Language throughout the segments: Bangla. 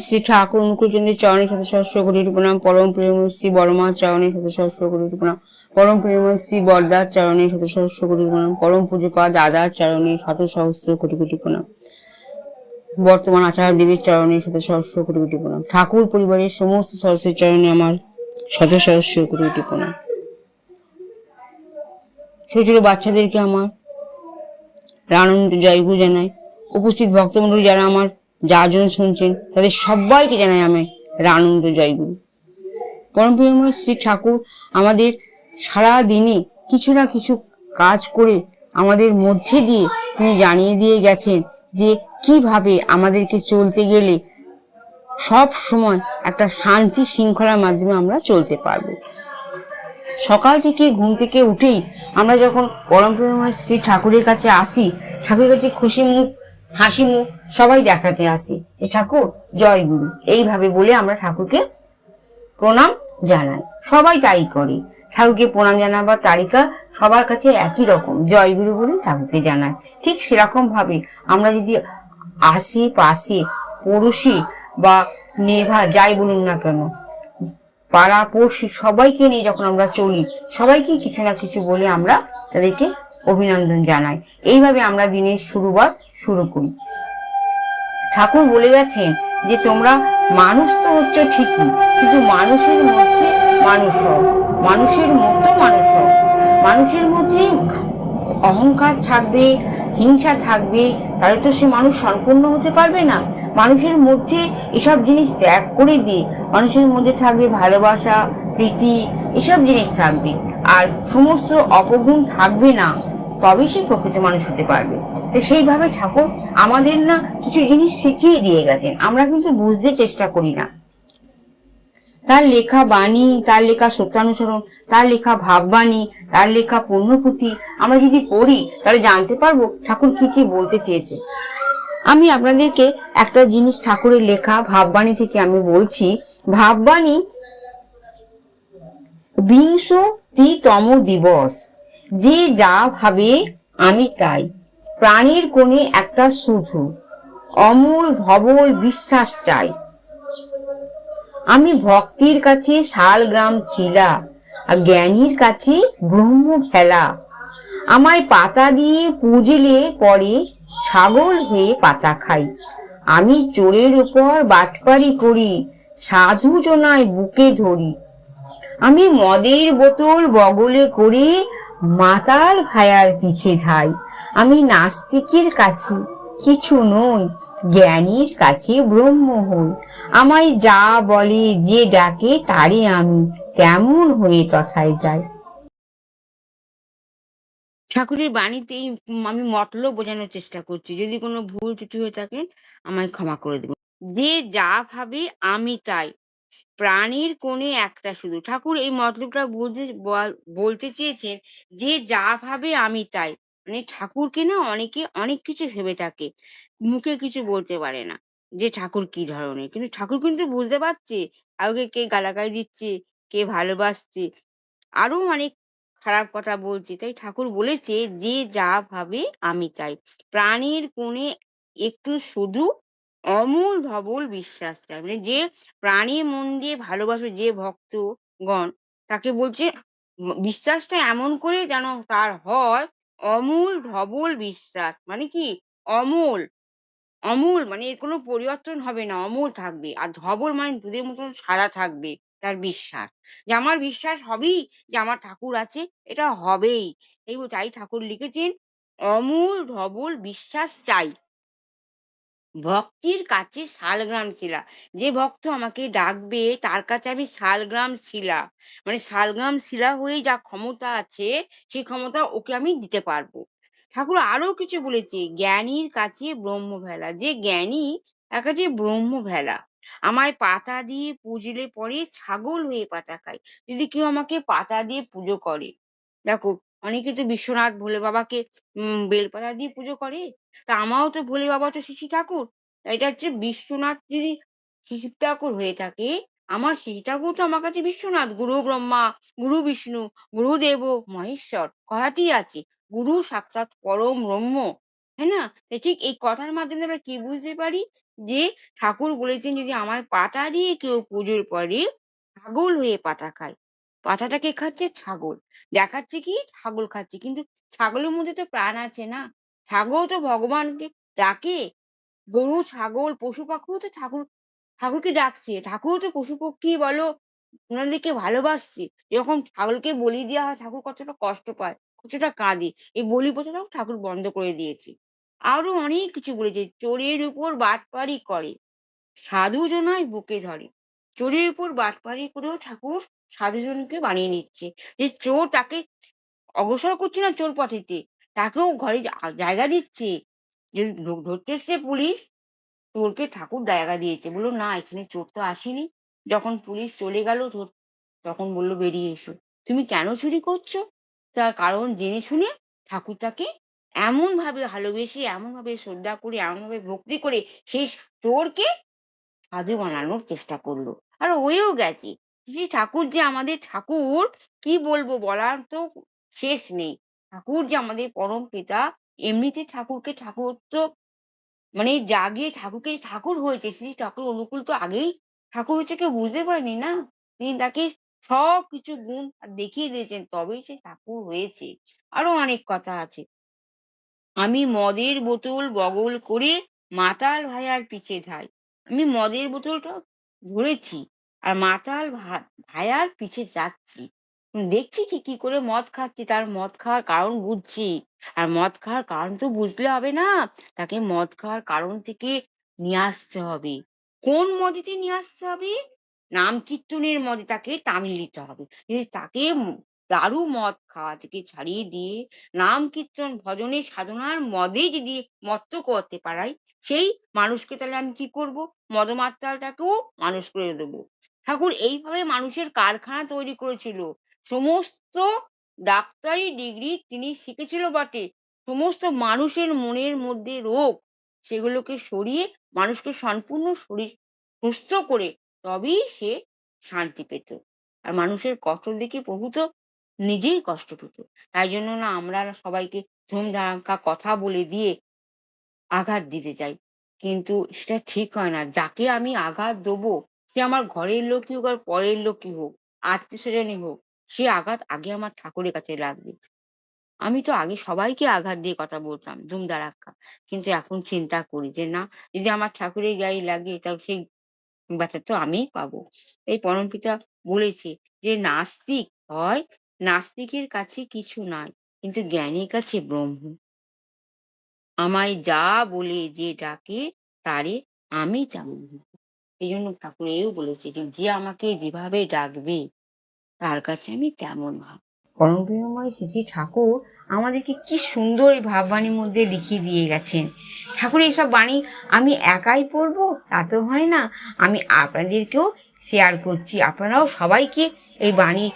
শ্রী ঠাকুর অনুকূলচন্দ্রের চরণের সাথে সহস্র কোটি প্রণাম। পরম প্রেমময় শ্রী বড়মার চরণের সাথে সহস্র কোটি প্রণাম। পরম প্রেমময় শ্রী বরদার চরণের সাথে সহস্র কোটি প্রণাম। পরম পূজ্যপা দাদার চরণের সাথে সহস্র কোটি কোটি প্রণাম। বর্তমান আচার্য দেবীর চরণের সাথে সহস্র কোটি কোটি প্রণাম। ঠাকুর পরিবারের সমস্ত সদস্যের চরণে আমার শত সহস্র কোটি কোটি প্রণাম। ছোট ছোট বাচ্চাদেরকে আমার আনন্দ জয়গু জানাই। উপস্থিত ভক্তমণ্ডলী যারা আমার যাজন শুনছেন তাদের সবাইকে জানাই আমি আনন্দ জয়গুরু। পরম প্রেমময় শ্রী ঠাকুর আমাদের সারা দিনে কিছু না কিছু কাজ করে আমাদের মধ্যে দিয়ে তিনি জানিয়ে দিয়ে গেছেন যে কিভাবে আমাদেরকে চলতে গেলে সব সময় একটা শান্তি শৃঙ্খলার মাধ্যমে আমরা চলতে পারবো। সকাল থেকে ঘুম থেকে উঠেই আমরা যখন পরম প্রেমময় শ্রী ঠাকুরের কাছে আসি, ঠাকুরের কাছে খুশি মুখ হাসি মুখ সবাই দেখাতে আসি যে ঠাকুর জয় গুরু, এইভাবে বলে আমরা ঠাকুরকে প্রণাম জানাই। সবাই তাই করে। ঠাকুরকে প্রণাম জানাবার তালিকা সবার কাছে একই রকম, জয় গুরু বলে ঠাকুরকে জানায়। ঠিক সেরকম ভাবে আমরা যদি আসি পাশে পড়োশি বা নেভার যাই বলুন না কেন, পাড়া পড়শি সবাইকে নিয়ে যখন আমরা চলি, সবাইকে কিছু না কিছু বলে আমরা তাদেরকে অভিনন্দন জানাই। এইভাবে আমরা দিনের শুরু করি। ঠাকুর বলে গেছেন যে তোমরা মানুষ তো হচ্ছ ঠিকই, কিন্তু মানুষের মধ্যে মানুষ হও, মানুষের মতো মানুষ হও। মানুষের মধ্যে অহংকার থাকবে, হিংসা থাকবে, তাহলে তো সে মানুষ সম্পূর্ণ হতে পারবে না। মানুষের মধ্যে এসব জিনিস ত্যাগ করে দিয়ে মানুষের মধ্যে থাকবে ভালোবাসা, প্রীতি, এসব জিনিস থাকবে, আর সমস্ত অপগুণ থাকবে না, তবে সে প্রকৃত মানুষ হতে পারবে। তো সেইভাবে ঠাকুর আমাদের না কিছু জিনিস শিখিয়ে দিয়ে গেছেন, আমরা কিন্তু বুঝতে চেষ্টা করি না। তার লেখা বাণী, তার লেখা সত্যানুসরণ, তার লেখা ভাববাণী, তার লেখা পুণ্যপুঁথি আমরা যদি পড়ি তাহলে জানতে পারবো ঠাকুর কি কি বলতে চেয়েছে। আমি আপনাদেরকে একটা জিনিস ঠাকুরের লেখা ভাববাণী থেকে আমি বলছি। ভাববাণী, 20তম দিবস। যে যা ভাবে আমি তাই, প্রাণীর কোণে একটা শুধু, অমূল ধবল বিশ্বাস চাই। আমি ভক্তির কাছে শালগ্রাম শিলা, আর জ্ঞানীর কাছে ব্রহ্ম ভেলা। আমায় পাতা দিয়ে পুজলে পরে ছাগল হয়ে পাতা খাই। আমি চোরের উপর বাটপারি করি, সাধু জনায় বুকে ধরি। আমি মদের বোতল বগলে করে মাতাল ভায়ার পিছে ধাই। আমি নাস্তিকের কাছে কিছু নই, জ্ঞানীর কাছে ব্রহ্ম হই। আমায় যা বলে যে ডাকে তারে আমি তেমন হয়ে তথায় যাই। ঠাকুরের বাণীতেই আমি মতলব বোঝানোর চেষ্টা করছি, যদি কোনো ভুল ত্রুটি হয়ে থাকে আমায় ক্ষমা করে দেবেন। যে যা ভাবে আমি তাই, প্রাণীর কোণে একটা শুধু। ঠাকুর এই মতলবটা বলতে চেয়েছেন যে যা ভাবে আমি তাই, মানে ঠাকুরকে না অনেকে অনেক কিছু ভেবে থাকে, মুখে কিছু বলতে পারে না যে ঠাকুর কি ধরনের, কিন্তু ঠাকুর কিন্তু বুঝতে পারছে কাউকে কে গালাগালি দিচ্ছে, কে ভালোবাসছে, আরো অনেক খারাপ কথা বলছে। তাই ঠাকুর বলেছে যে যা ভাবে আমি তাই, প্রাণীর কোণে একটু শুধু, অমূল ধবল বিশ্বাস চাই। মানে যে প্রাণী মন দিয়ে ভালোবাসবে, যে ভক্তগণ, তাকে বলছে বিশ্বাসটা এমন করে যেন তার হয় অমূল ধবল বিশ্বাস। মানে কি অমূল, অমূল মানে এর কোনো পরিবর্তন হবে না, অমূল থাকবে। আর ধবল মানে দুধের মতন সাদা থাকবে তার বিশ্বাস, যে আমার বিশ্বাস হবেই যে আমার ঠাকুর আছে, এটা হবেই। তাই ঠাকুর লিখেছেন অমূল ধবল বিশ্বাস চাই, ভক্তির কাছে শালগ্রাম শিলা। যে ভক্ত আমাকে ডাকবে তার কাছে আমি শালগ্রাম শিলা, মানে শালগ্রাম শিলা হয়ে যা ক্ষমতা আছে সেই ক্ষমতা ওকে আমি দিতে পারবো। ঠাকুর আরো কিছু বলেছে, জ্ঞানীর কাছে ব্রহ্ম ভেলা। যে জ্ঞানী তার কাছে ব্রহ্ম ভেলা। আমায় পাতা দিয়ে পুজলে পরে ছাগল হয়ে পাতা খাই। যদি কেউ আমাকে পাতা দিয়ে পুজো করে, দেখো অনেকে তো বিশ্বনাথ ভোলে বাবাকে বেলপাতা দিয়ে পুজো করে, তা আমারও তো ভোলে বাবা তো শিশি ঠাকুর, এটা হচ্ছে বিশ্বনাথ। যদি শিশি ঠাকুর হয়ে থাকে, আমার শিশি ঠাকুর তো আমার কাছে বিশ্বনাথ। গুরু ব্রহ্মা, গুরু বিষ্ণু, গুরুদেব মহেশ্বর কথাতেই আছে, গুরু সাক্ষাৎ পরম ব্রহ্ম। হ্যাঁ না? তো ঠিক এই কথার মাধ্যমে আমরা কি বুঝতে পারি? যে ঠাকুর বলেছেন যদি আমার পাতা দিয়ে কেউ পুজো করে, ছাগল হয়ে পাতা খায়। পাতাটা কে খাচ্ছে? ছাগল। দেখাচ্ছে কি? ছাগল খাচ্ছে। কিন্তু ছাগলের মধ্যে তো প্রাণ আছে না? ছাগল তো ভগবানকে ডাকে। গরু, ছাগল, পশু-পাখিও তো ঠাকুরকে ডাকছে। ঠাকুরও তো পশু-পক্ষী বলো ওনাদেরকে ভালোবাসছে। যখন ছাগলকে বলি দেওয়া হয় ঠাকুর কতটা কষ্ট পায়, কতটা কাঁদে। এই বলি প্রথাটাও ঠাকুর বন্ধ করে দিয়েছে। আরো অনেক কিছু বলেছে। চোরের উপর বাটপাড়ি করে, সাধুজনায় বুকে ধরে। চোরের উপর বাটপাড়ি করেও ঠাকুর সাধুজনকে বানিয়ে নিচ্ছে। যে চোর তাকে অগ্রসর করছে না চোর পথেতে, তাকেও ঘরে জায়গা দিচ্ছে। যে ধরতে এসছে পুলিশ, চোরকে ঠাকুর জায়গা দিয়েছে। বলল, "না, এখানে চোর তো আসেনি।" যখন পুলিশ চলে গেল তখন বলল, "বেরিয়ে এসো। তুমি কেন চুরি করছো?" তার কারণ জেনে শুনে ঠাকুর তাকে এমনভাবে ভালোবেসে, এমনভাবে শ্রদ্ধা করে, এমনভাবে ভক্তি করে সেই চোরকে সাধু বানানোর চেষ্টা করলো। আর হয়েও গেছে। যে ঠাকুর যে আমাদের ঠাকুর, কি বলবো, বলার তো শেষ নেই। ঠাকুর যে আমাদের পরম পিতা, এমনিতে ঠাকুরকে ঠাকুরত্ব মানে জাগিয়ে ঠাকুরকে ঠাকুর হয়েছে, সেই ঠাকুর অনুকূল তো আগেই ঠাকুর হয়েছে কেউ বুঝতে পারেনি না। তিনি তাকে সবকিছু গুণ দেখিয়ে দিয়েছেন তবেই সে ঠাকুর হয়েছে। আরো অনেক কথা আছে। আমি মদের বোতল বগল করে মাতাল ভাইয়ার পিছে ধাই। আমি মদের বোতলটা ধরেছি আর মাতাল ভাইয়ার পিছে যাচ্ছি। দেখছি কি কি করে মদ খাচ্ছে, তার মদ খাওয়ার কারণ বুঝছি। আর মদ খাওয়ার কারণ তো বুঝলে হবে না, তাকে মদ খাওয়ার কারণ থেকে নিয়ে আসতে হবে। কোন মদেতে নিয়ে আসতে হবে? নাম কীর্তনের মদে তাকে টানিয়ে নিতে হবে। তাকে দারু মদ খাওয়া থেকে ছাড়িয়ে দিয়ে নাম কীর্তন ভজনে সাধনার মদে যদি মত্ত করতে পারাই, সেই মানুষকে তাহলে আমি কি করব? মদমাতালটাকেও মানুষ করে দেব। ঠাকুর এইভাবে মানুষের কারখানা তৈরি করেছিল। সমস্ত ডাক্তারি ডিগ্রি তিনি শিখেছিল বটে, সমস্ত মানুষের মনের মধ্যে রোগ সেগুলোকে সরিয়ে মানুষকে সম্পূর্ণ শরীর সুস্থ করে তবেই সে শান্তি পেত। আর মানুষের কষ্ট দেখে প্রভু তো নিজেই কষ্ট পেত। তাই জন্য না আমরা সবাইকে ধুমধারাক্কা কথা বলে দিয়ে আঘাত দিতে চাই। কিন্তু সেটা ঠিক হয় না। যাকে আমি আঘাত দেবো, সে আমার ঘরের লোকই হোক আর পরের লোকই হোক, আত্মীয়স্বজনই হোক, সে আঘাত আগে আমার ঠাকুরের কাছে লাগবে। আমি তো আগে সবাইকে আঘাত দিয়ে কথা বলতাম ধুমধারাক্কা। কিন্তু এখন চিন্তা করি যে না, যদি আমার ঠাকুরের গায়ে লাগে তাহলে সেই ব্যথা তো আমিই পাবো। এই পরমপিতা বলেছে যে নাস্তিক হয়, নাস্তিকের কাছে কিছু নাই, কিন্তু জ্ঞানীর কাছে ব্রহ্ম। আমায় যা বলে যে ডাকে তারে আমি তেমন হব। এই জন্য ঠাকুর এও বলেছে যে যে আমাকে যেভাবে ডাকবে তার কাছে আমি তেমন হব। পরম প্রেমময় শ্রী শ্রী ঠাকুর আমাদেরকে কি সুন্দর এই ভাববাণীর মধ্যে লিখিয়ে দিয়ে গেছেন। ঠাকুর এইসব বাণী আমি একাই পড়বো তা তো হয় না, আমি আপনাদেরকেও শেয়ার করছি। আপনারাও সবাইকে এই বাণী,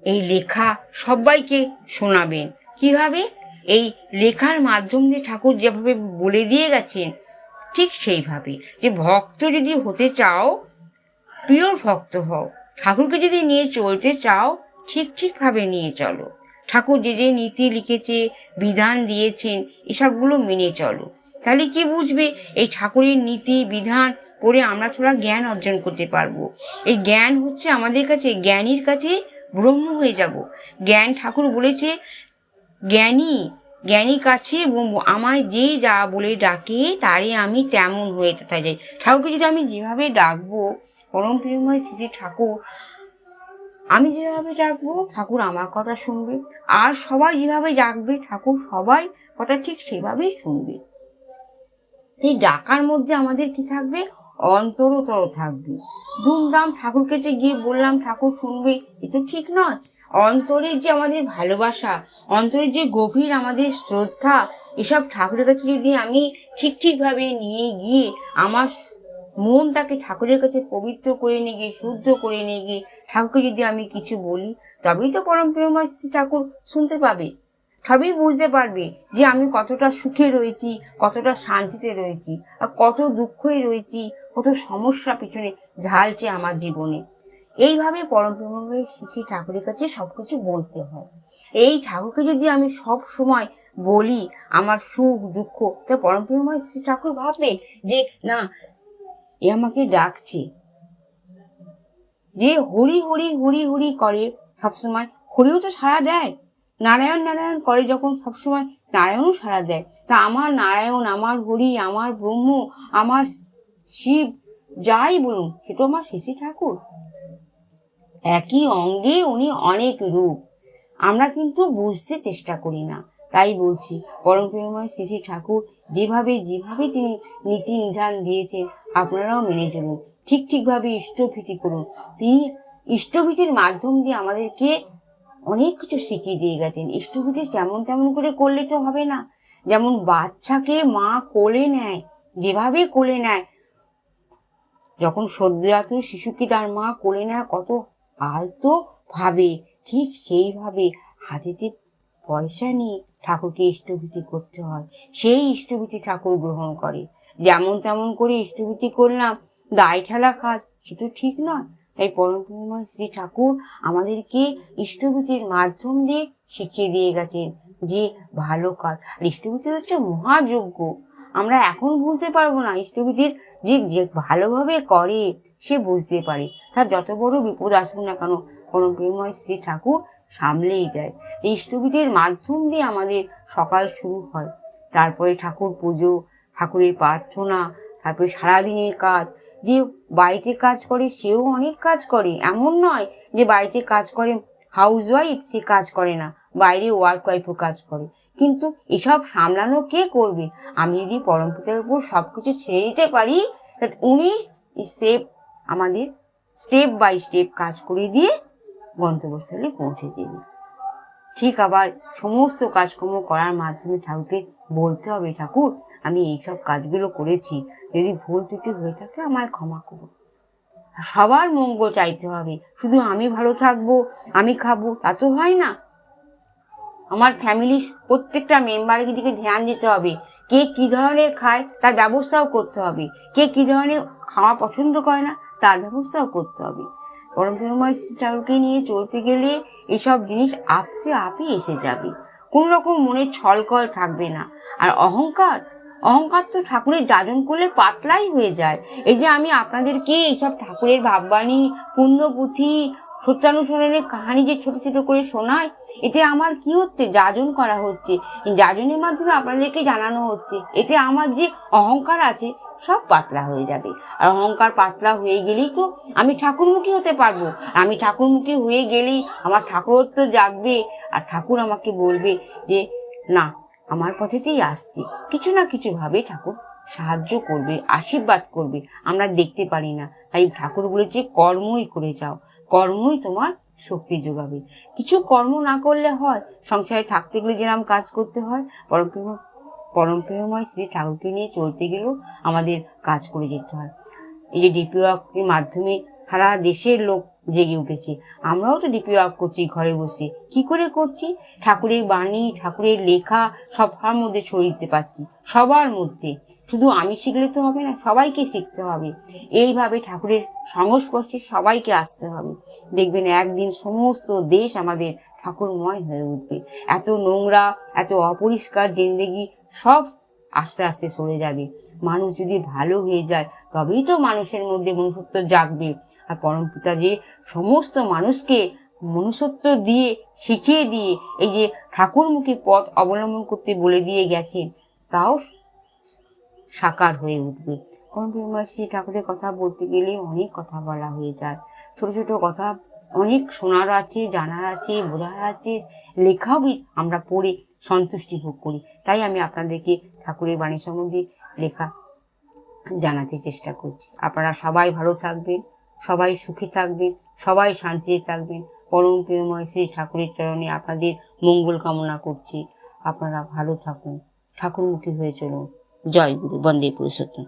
এই লেখা সবাইকে শোনাবেন। কিভাবে? এই লেখার মাধ্যম দিয়ে ঠাকুর যেভাবে বলে দিয়ে গেছেন ঠিক সেইভাবে, যে ভক্ত যদি হতে চাও, প্রিয় ভক্ত হও। ঠাকুরকে যদি নিয়ে চলতে চাও, ঠিকভাবে নিয়ে চলো। ঠাকুর যে যে নীতি লিখেছে, বিধান দিয়েছেন, এসবগুলো মেনে চলো। তাহলে কি বুঝবে? এই ঠাকুরের নীতি বিধান পড়ে আমরা থোড়া জ্ঞান অর্জন করতে পারবো। এই জ্ঞান হচ্ছে আমাদের কাছে, জ্ঞানীর কাছে ব্রহ্ম হয়ে যাব। জ্ঞান, ঠাকুর বলেছে জ্ঞানী, জ্ঞানী কাছে ব্রহ্ম। আমায় যে যা বলে ডাকে তারে আমি তেমন হয়ে কোথায় যাই। ঠাকুরকে যদি আমি যেভাবে ডাকবো, পরম প্রেমময় শ্রী ঠাকুর, আমি যেভাবে ডাকবো ঠাকুর আমার কথা শুনবে। আর সবাই যেভাবে ডাকবে ঠাকুর সবাই কথা ঠিক সেভাবেই শুনবে। এই ডাকার মধ্যে আমাদের কি থাকবে? অন্তরতর থাকবে। ধুমধাম ঠাকুর কাছে গিয়ে বললাম ঠাকুর শুনবে, এ তো ঠিক নয়। অন্তরের যে আমাদের ভালোবাসা, অন্তরের যে গভীর আমাদের শ্রদ্ধা, এসব ঠাকুরের কাছে যদি আমি ঠিকভাবে নিয়ে গিয়ে আমার মন তাকে ঠাকুরের কাছে পবিত্র করে নিয়ে গিয়ে, শুদ্ধ করে নিয়ে গিয়ে ঠাকুরকে যদি আমি কিছু বলি, তবেই তো পরম প্রেমময় ঠাকুর শুনতে পাবে। তবেই বুঝতে পারবে যে আমি কতটা সুখে রয়েছি, কতটা শান্তিতে রয়েছি, আর কত দুঃখই রয়েছি, কত সমস্যা পিছনে ঝালছে আমার জীবনে। এইভাবে পরম প্রেমময় শ্রী ঠাকুরের কাছে সবকিছু বলতে হয়। এই ঠাকুরকে যদি আমি সব সময় বলি আমার সুখ দুঃখ, তো পরম প্রেমময় শ্রী ঠাকুর ভাববেন যে না, এ আমাকে ডাকছে। যে হরি হরি হরি হরি করে সবসময়, হরিও তো সাড়া দেয়। নারায়ণ নারায়ণ করে যখন সবসময়, নারায়ণও সাড়া দেয়। তা আমার নারায়ণ, আমার হরি, আমার ব্রহ্ম, আমার শিব, যাই বলুন, সে তো আমার শ্রী ঠাকুর। একই অঙ্গে উনি অনেক রূপ, আমরা কিন্তু বুঝতে চেষ্টা করি না। তাই বলছি, পরম প্রেমময় শ্রী ঠাকুর যেভাবে যেভাবে তিনি নীতি নিধান দিয়েছেন, আপনারাও মেনে চলুন। ঠিকভাবে ইষ্টভীতি করুন। তিনি ইষ্টভীতির মাধ্যম দিয়ে আমাদেরকে অনেক কিছু শিখিয়ে দিয়ে গেছেন। ইষ্টভীতি যেমন তেমন করে করলে তো হবে না। যেমন বাচ্চাকে মা কোলে নেয়, যেভাবে কোলে নেয়, যখন সদ্যোজাত শিশুকে তার মা কোলে নেয় কত আলতো ভাবে, ঠিক সেইভাবে হাতেতে পয়সা নিয়ে ঠাকুরকে ইষ্টভীতি করতে হয়। সেই ইষ্টভীতি ঠাকুর গ্রহণ করে। যেমন তেমন করে ইষ্টভীতি করলাম, দায় ঠেলা কাজ, সে তো ঠিক নয়। তাই পরম প্রেমময় শ্রী ঠাকুর আমাদেরকে ইষ্টভীতির মাধ্যম দিয়ে শিখিয়ে দিয়ে গেছেন যে ভালো কাজ। আর ইষ্টভীতি হচ্ছে মহাযজ্ঞ। আমরা এখন বুঝতে পারবো না, ইষ্টভীতির যে ভালোভাবে করে সে বুঝতে পারে। তার যত বড় বিপদ আসুক না কেন, পরম প্রেমময় শ্রী ঠাকুর সামলেই দেয়। এই ইষ্টভীতির মাধ্যম দিয়ে আমাদের সকাল শুরু হয়। তারপরে ঠাকুর পুজো, ঠাকুরের প্রার্থনা, তারপরে সারাদিনের কাজ। যে বাড়িতে কাজ করে সেও অনেক কাজ করে, এমন নয় যে বাড়িতে কাজ করে হাউস ওয়াইফ সে কাজ করে না, বাইরে ওয়ার্ক ওয়াইফও কাজ করে। কিন্তু এসব সামলানো কে করবে? আমি যদি পরম পিতার উপর সবকিছু ছেড়ে দিতে পারি, উনি আমাদের স্টেপ বাই স্টেপ কাজ করে দিয়ে গন্তব্যস্থলে পৌঁছে দেবে। ঠিক আবার সমস্ত কাজকর্ম করার মাধ্যমে ঠাকুরকে বলতে হবে, ঠাকুর আমি এইসব কাজগুলো করেছি, যদি ভুল ত্রুটি হয়ে থাকে আমায় ক্ষমা করো। সবার মঙ্গল চাইতে হবে। শুধু আমি ভালো থাকবো, আমি খাবো, তা তো হয় না। আমার ফ্যামিলির প্রত্যেকটা মেম্বারের দিকে ধ্যান দিতে হবে। কে কী ধরনের খায় তার ব্যবস্থাও করতে হবে, কে কী ধরনের খাওয়া পছন্দ করে না তার ব্যবস্থাও করতে হবে। পরম প্রেমময় শ্রী ঠাকুরকে নিয়ে চলতে গেলে এসব জিনিস আপে এসে যাবে। কোনো রকম মনে ছলকল থাকবে না। আর অহংকার তো ঠাকুরের যাজন করলে পাতলাই হয়ে যায়। এই যে আমি আপনাদেরকে এইসব ঠাকুরের ভাববাণী, পুণ্যপুঁথি, সত্যানুসরণের কাহিনী যে ছোট ছোট করে শোনায়, এতে আমার কি হচ্ছে? যাজন করা হচ্ছে। এই যাজনের মাধ্যমে আপনাদেরকে জানানো হচ্ছে, এতে আমার যে অহংকার আছে সব পাতলা হয়ে যাবে। আর অহংকার পাতলা হয়ে গেলেই তো আমি ঠাকুরমুখী হতে পারবো। আমি ঠাকুরমুখী হয়ে গেলেই আমার ঠাকুরত্ব জাগবে, আর ঠাকুর আমাকে বলবে যে না, আমার পথেতেই আসছি। কিছু না কিছু ভাবে ঠাকুর সাহায্য করবে, আশীর্বাদ করবে, আমরা দেখতে পারি না। তাই ঠাকুর বলেছে কর্মই করে যাও, কর্মই তোমার শক্তি যোগাবে। কিছু কর্ম না করলে হয়? সংসারে থাকতে গেলে যেরকম কাজ করতে হয়, পরম প্রেমময় শ্রী ঠাকুরকে নিয়ে চলতে গেলেও আমাদের কাজ করে যেতে হয়। এই যে ডিপি ওয়ার্কের মাধ্যমে সারা দেশের লোক জেগে উঠেছে, আমরাও তো ডিপি ওয়ার্ক করছি ঘরে বসে। কি করে করছি? ঠাকুরের বাণী, ঠাকুরের লেখা সবার মধ্যে ছড়িয়ে দিতে পারছি, সবার মধ্যে। শুধু আমি শিখলে তো হবে না, সবাইকে শিখতে হবে। এইভাবে ঠাকুরের সংস্পর্শে সবাইকে আসতে হবে। দেখবেন একদিন সমস্ত দেশ আমাদের ঠাকুরময় হয়ে উঠবে। এত নোংরা, এত অপরিষ্কার জিন্দেগি সব আস্তে আস্তে সরে যাবে। মানুষ যদি ভালো হয়ে যায় তবেই তো মানুষের মধ্যে মনুষ্যত্ব জাগবে। আর পরম পিতা যে সমস্ত মানুষকে মনুষ্যত্ব দিয়ে শিখিয়ে দিয়ে এই যে ঠাকুরমুখী পথ অবলম্বন করতে বলে দিয়ে গেছেন, তাও সাকার হয়ে উঠবে। পরম প্রেমময় শ্রী ঠাকুরের কথা বলতে গেলে অনেক কথা বলা হয়ে যায়। ছোট ছোট কথা অনেক শোনার আছে, জানার আছে, বোঝার আছে, লেখাও আমরা পড়ে সন্তুষ্টি ভোগ করি। তাই আমি আপনাদেরকে ঠাকুরের বাণী সম্বন্ধে লেখা জানাতে চেষ্টা করছি। আপনারা সবাই ভালো থাকবেন, সবাই সুখী থাকবেন, সবাই শান্তিতে থাকবেন। পরম প্রেমময় শ্রী ঠাকুরের চরণে আপনাদের মঙ্গল কামনা করছি। আপনারা ভালো থাকুন, ঠাকুরমুখী হয়ে চলুন। জয় গুরু, বন্দে পুরুষোত্তম।